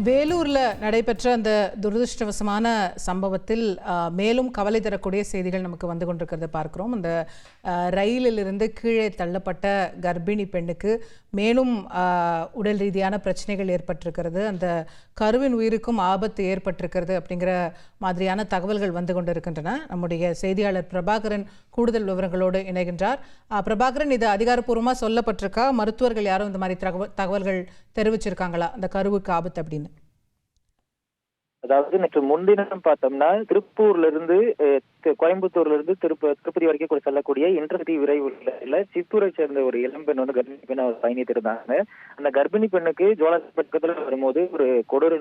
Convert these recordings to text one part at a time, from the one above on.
வேலூர்ல நடைபெற்ற அந்த துரதிருஷ்டவசமான சம்பவத்தில் மேலும் கவலை தரக்கூடிய செய்திகள் நமக்கு வந்து கொண்டிருக்கிறத பார்க்கிறோம். அந்த ரயிலிலிருந்து கீழே தள்ளப்பட்ட கர்ப்பிணி பெண்ணுக்கு மேலும் உடல் ரீதியான பிரச்சனைகள் ஏற்பட்டிருக்கிறது, அந்த கருவின் உயிருக்கும் ஆபத்து ஏற்பட்டிருக்கிறது அப்படிங்கிற மாதிரியான தகவல்கள் வந்து கொண்டிருக்கின்றன. நம்முடைய செய்தியாளர் பிரபாகரன் கூடுதல் விவரங்களோடு இணைகின்றார். பிரபாகரன், இது அதிகாரப்பூர்வமாக சொல்லப்பட்டிருக்கா? மருத்துவர்கள் யாரும் இந்த மாதிரி தகவல்கள் தெரிவிச்சிருக்காங்களா அந்த கருவுக்கு ஆபத்து அப்படின்னு? அதாவது நேற்று முன்தினம் பார்த்தோம்னா திருப்பூர்ல இருந்து கோயம்புத்தூர்ல இருந்து திருப்பதி வரைக்கும் செல்லக்கூடிய இன்டர்சிட்டி விரைவுல சித்தூரை சேர்ந்த ஒரு இளம்பெண் வந்து கர்ப்பிணி பெண் அவர் பயணித்திருந்தாங்க. அந்த கர்ப்பிணி பெண்ணுக்கு ஜோலார்பேட்டத்துல வரும்போது ஒரு கொடூர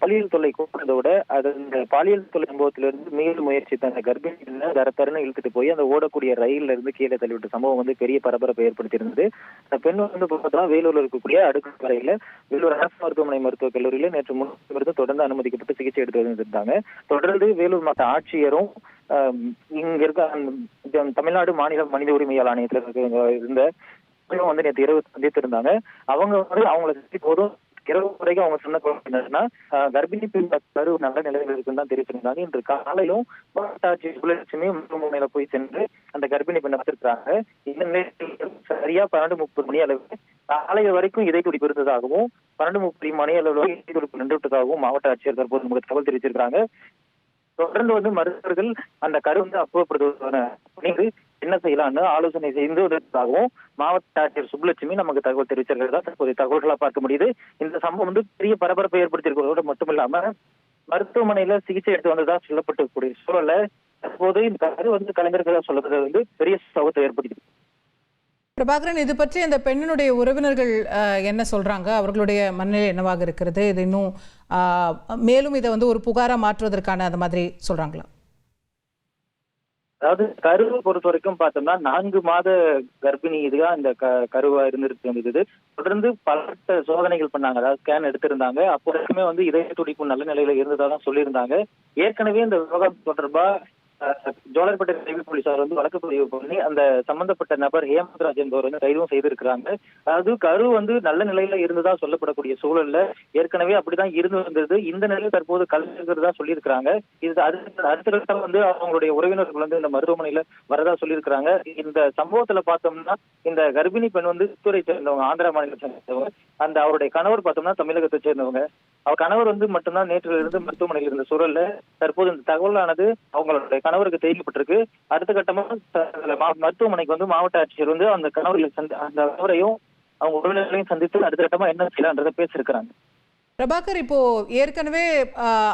பாலியல் தொல்லை கூப்பிட்டதோட அது இந்த பாலியல் தொல்லை சம்பவத்திலிருந்து மேலும் முயற்சித்த அந்த கர்ப்பிணி பெண்ணை தரத்தரன்னு இழுத்துட்டு போய் அந்த ஓடக்கூடிய ரயில்ல இருந்து கீழே தள்ளிவிட்ட சம்பவம் வந்து பெரிய பரபரப்பை ஏற்படுத்தியிருந்தது. அந்த பெண் வந்து பார்த்தோம்னா வேலூர்ல இருக்கக்கூடிய அடுக்கு வரையில வேலூர் அரசு மருத்துவமனை மருத்துவக் கல்லூரியில நேற்று முன்னிருந்து தொடர்ந்து அனுமதிக்கப்பட்டு சிகிச்சை எடுத்து வந்துருந்தாங்க. தொடர்ந்து வேலூர் மாவட்ட ஆட்சியரும் இங்க இருக்க தமிழ்நாடு மாநில மனித உரிமையாளர் ஆணையத்துல இருந்த வந்து நேற்று இரவு சந்தித்திருந்தாங்க. அவங்க வந்து அவங்களை போதும் இரவு வரைக்கும் அவங்க சொன்ன என்னன்னா கர்ப்பிணி பெண் கரு நல்ல நிலையில் இருக்குன்னு தான் தெரிவிச்சிருந்தாங்க. இன்று காலையிலும் மாவட்ட ஆட்சியர் சுலட்சுமி மருத்துவமனையில போய் சென்று அந்த கர்ப்பிணி பெண்ணை பார்த்திருக்காங்க. இந்த நிலையில் சரியா 12:30 மணி அளவு காலை வரைக்கும் இதய துடிப்பு இருந்ததாகவும் 12:30 மணி அளவு இதய துடிப்பு நின்று விட்டதாகவும் மாவட்ட ஆட்சியர் தற்போது நமக்கு தகவல் தெரிவிச்சிருக்காங்க. தொடர்ந்து வந்து மருத்துவர்கள் அந்த கரு வந்து அப்புறப்படுத்துவதற்கு என்ன செய்யலாம்னு ஆலோசனை செய்து வருவதாகவும் மாவட்ட ஆட்சியர் சுப்புலட்சுமி நமக்கு தகவல் தெரிவிச்சிருக்கிறதா தற்போதைய தகவல்களா பார்க்க முடியுது. இந்த சம்பவம் வந்து பெரிய பரபரப்பை ஏற்படுத்தியிருக்கிறதோடு மட்டுமில்லாம மருத்துவமனையில சிகிச்சை எடுத்து வந்ததா சொல்லப்பட்டிருக்கக்கூடிய சூழல்ல தற்போது இந்த கரு வந்து கலைஞர்களா சொல்றது வந்து பெரிய சம்பவத்தை ஏற்படுத்தி. பிரபாகரன், இது பற்றி அந்த பெண்ணினுடைய உறவினர்கள் என்ன சொல்றாங்க? அவர்களுடைய மனநிலை என்னவாக இருக்கிறது? இது இன்னும் மேலும் இதை வந்து ஒரு புகாரா மாற்றுவதற்கான அந்த மாதிரி சொல்றாங்களா? அதாவது கருவை பொறுத்த வரைக்கும் பார்த்தோம்னா 4 மாத கர்ப்பிணி இதுதான் இந்த கருவா இருந்திருந்தது. தொடர்ந்து பல சோதனைகள் பண்ணாங்க, அதாவது ஸ்கேன் எடுத்திருந்தாங்க. அப்போ வரைக்குமே வந்து இதய துடிப்பு நல்ல நிலையில இருந்ததா தான் சொல்லியிருந்தாங்க. ஏற்கனவே இந்த விவகாரம் தொடர்பா ஜோலார்பேட்டை ரயில்வே போலீசார் வந்து வழக்கு பதிவு பண்ணி அந்த சம்பந்தப்பட்ட நபர் ஹேமந்த்ராஜ் என்பவர் வந்து கைதும் செய்திருக்கிறாங்க. அதாவது கரு வந்து நல்ல நிலையில இருந்ததா சொல்லப்படக்கூடிய சூழல்ல ஏற்கனவே அப்படிதான் இருந்து வந்தது. இந்த நிலையில தற்போது கலைஞர்களா சொல்லியிருக்கிறாங்க. இது அடுத்த கட்டம் வந்து அவங்களுடைய உறவினர்கள் வந்து இந்த மருத்துவமனையில வரதா சொல்லியிருக்கிறாங்க. இந்த சம்பவத்துல பார்த்தோம்னா இந்த கர்ப்பிணி பெண் வந்து சித்தூரை சேர்ந்தவங்க, ஆந்திரா மாநிலத்தை சேர்ந்தவங்க. அந்த அவருடைய கணவர் பார்த்தோம்னா தமிழகத்தை சேர்ந்தவங்க. அவர் கணவர் வந்து மட்டும்தான் நேற்றிலிருந்து இருந்து மருத்துவமனையில் இருந்த சூழல்ல தற்போது இந்த தகவலானது அவங்களுடைய கணவருக்கு தெரிவிக்கப்பட்டிருக்கு. அடுத்த கட்டமா மருத்துவமனைக்கு வந்து மாவட்ட ஆட்சியர் வந்து அந்த கணவரையும் அவங்க உறவினர்களையும் சந்தித்து அடுத்த கட்டமா என்ன செய்யலான்றதை பேசியிருக்கிறாங்க. பிரபாகர், இப்போ ஏற்கனவே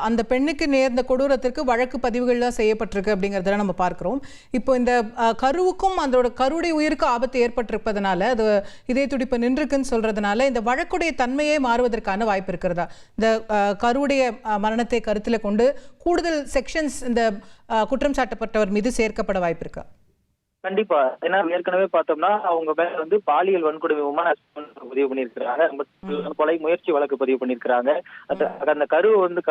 அந்த பெண்ணுக்கு நேர்ந்த கொடூரத்திற்கு வழக்கு பதிவுகள்லாம் செய்யப்பட்டிருக்கு அப்படிங்கிறத நம்ம பார்க்கிறோம். இப்போ இந்த கருவுக்கும் அதோட கருவுடைய உயிருக்கு ஆபத்து ஏற்பட்டிருப்பதனால அது இதய துடிப்பு நின்றுக்குன்னு சொல்றதுனால இந்த வழக்குடைய தன்மையே மாறுவதற்கான வாய்ப்பு இருக்கிறதா? இந்த கருவுடைய மரணத்தை கருத்தில் கொண்டு கூடுதல் செக்ஷன்ஸ் இந்த குற்றம் சாட்டப்பட்டவர் மீது சேர்க்கப்பட வாய்ப்பு இருக்கா? கண்டிப்பா. ஏன்னா ஏற்கனவே பார்த்தோம்னா அவங்க மேல வந்து பாலியல் வன்கொடுமை பதிவு பண்ணியிருக்கிறாங்க, கொலை முயற்சி வழக்கு பதிவு பண்ணியிருக்கிறாங்க. அந்த கரு வந்து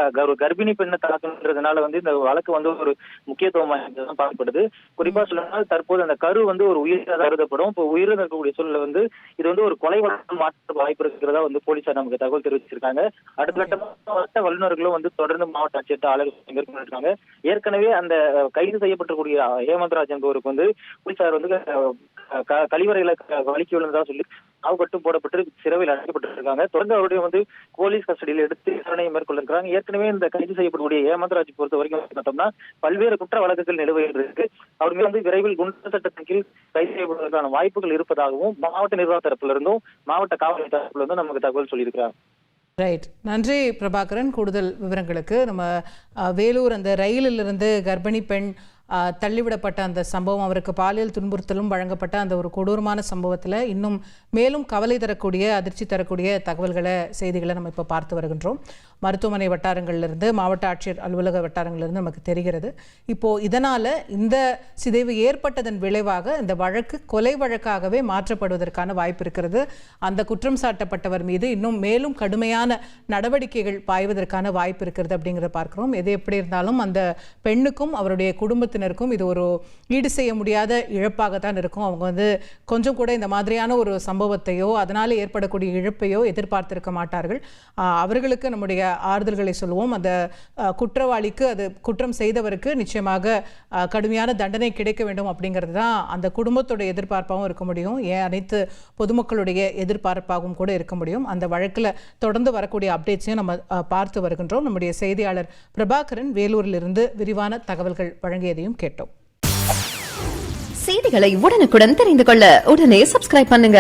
கர்ப்பிணி பெண்ணை தாக்குன்றதுனால வந்து இந்த வழக்கு வந்து ஒரு முக்கியத்துவம் பார்க்கப்படுது. குறிப்பா சொல்லணும்னா தற்போது அந்த கரு வந்து ஒரு உயிரிழந்த கருதப்படும். இப்போ உயிரிழக்கக்கூடிய சூழல வந்து இது வந்து ஒரு கொலை வழக்கு மாற்ற வாய்ப்பு இருக்கிறதா வந்து போலீசார் நமக்கு தகவல் தெரிவிச்சிருக்காங்க. அடுத்த கட்டமாக வல்லுநர்களும் வந்து தொடர்ந்து மாவட்ட ஆட்சியர் ஆலோசனை மேற்கொண்டிருக்காங்க. ஏற்கனவே அந்த கைது செய்யப்பட்டிருக்கூடிய ஹேமந்த்ராஜ் என்பவருக்கு வந்து போலீசார் வந்து கழிவறையில வலிக்கு விழுந்ததா சொல்லி கட்டும் போடப்பட்டு சிறையில் அடைக்கப்பட்டிருக்காங்க. தொடர்ந்து அவருடைய வந்து போலீஸ் கஸ்டடியில் எடுத்து விசாரணையை மேற்கொண்டிருக்கிறாங்க. ஏற்கனவே இந்த கைது செய்யப்படக்கூடிய ஹேமந்த்ராஜ் பொறுத்த வரைக்கும் பார்த்தோம்னா பல்வேறு குற்ற வழக்குகள் நிலுவையில் இருக்கு. அவர்கள் வந்து விரைவில் குண்டர் சட்டத்தின் கீழ் கைது செய்யப்படுவதற்கான வாய்ப்புகள் இருப்பதாகவும் மாவட்ட நிர்வாக தரப்புல இருந்தும் மாவட்ட காவல் தரப்புல இருந்தும் நமக்கு தகவல் சொல்லியிருக்கிறார். ரைட், நன்றி பிரபாகரன் கூடுதல் விவரங்களுக்கு. நம்ம வேலூர் அந்த ரயிலிலிருந்து கர்ப்பிணி பெண் தள்ளிவிடப்பட்ட அந்த சம்பவம், அவருக்கு பாலியல் துன்புறுத்தலும் வழங்கப்பட்ட அந்த ஒரு கொடூரமான சம்பவத்தில் இன்னும் மேலும் கவலை தரக்கூடிய அதிர்ச்சி தரக்கூடிய தகவல்களை செய்திகளை நம்ம இப்போ பார்த்து வருகின்றோம். மருத்துவமனை வட்டாரங்களிலிருந்து மாவட்ட ஆட்சியர் அலுவலக வட்டாரங்களிலிருந்து நமக்கு தெரிகிறது. இப்போது இதனால் இந்த சிதைவு ஏற்பட்டதன் விளைவாக இந்த வழக்கு கொலை வழக்காகவே மாற்றப்படுவதற்கான வாய்ப்பு இருக்கிறது. அந்த குற்றம் சாட்டப்பட்டவர் மீது இன்னும் மேலும் கடுமையான நடவடிக்கைகள் பாய்வதற்கான வாய்ப்பு இருக்கிறது அப்படிங்கிறத பார்க்கிறோம். எது எப்படி இருந்தாலும் அந்த பெண்ணுக்கும் அவருடைய குடும்பத்தினர் குடும்பத்தினருக்கும் இது ஒரு ஈடு செய்ய முடியாத இழப்பாகத்தான் இருக்கும். அவங்க கொஞ்சம் கூட இந்த மாதிரியான ஒரு சம்பவத்தையோ அதனால ஏற்படக்கூடிய இழப்பையோ எதிர்பார்த்திருக்க மாட்டார்கள். அவர்களுக்கு நம்முடைய ஆறுதல்களை சொல்லுவோம். அந்த குற்றவாளிக்கு, அது குற்றம் செய்தவருக்கு நிச்சயமாக கடுமையான தண்டனை கிடைக்க வேண்டும் அப்படிங்கிறது தான் அந்த குடும்பத்தோட எதிர்பார்ப்பாகவும் இருக்க முடியும். ஏன் அனைத்து பொதுமக்களுடைய எதிர்பார்ப்பாகவும் கூட இருக்க முடியும். அந்த வழக்கில் தொடர்ந்து வரக்கூடிய அப்டேட்ஸையும் நம்ம பார்த்து வருகின்றோம். நம்முடைய செய்தியாளர் பிரபாகரன் வேலூரிலிருந்து விரிவான தகவல்கள் வழங்கியதையும் கேட்டோம். செய்திகளை உடனுக்குடன் தெரிந்து கொள்ள உடனே சப்ஸ்கிரைப் பண்ணுங்க.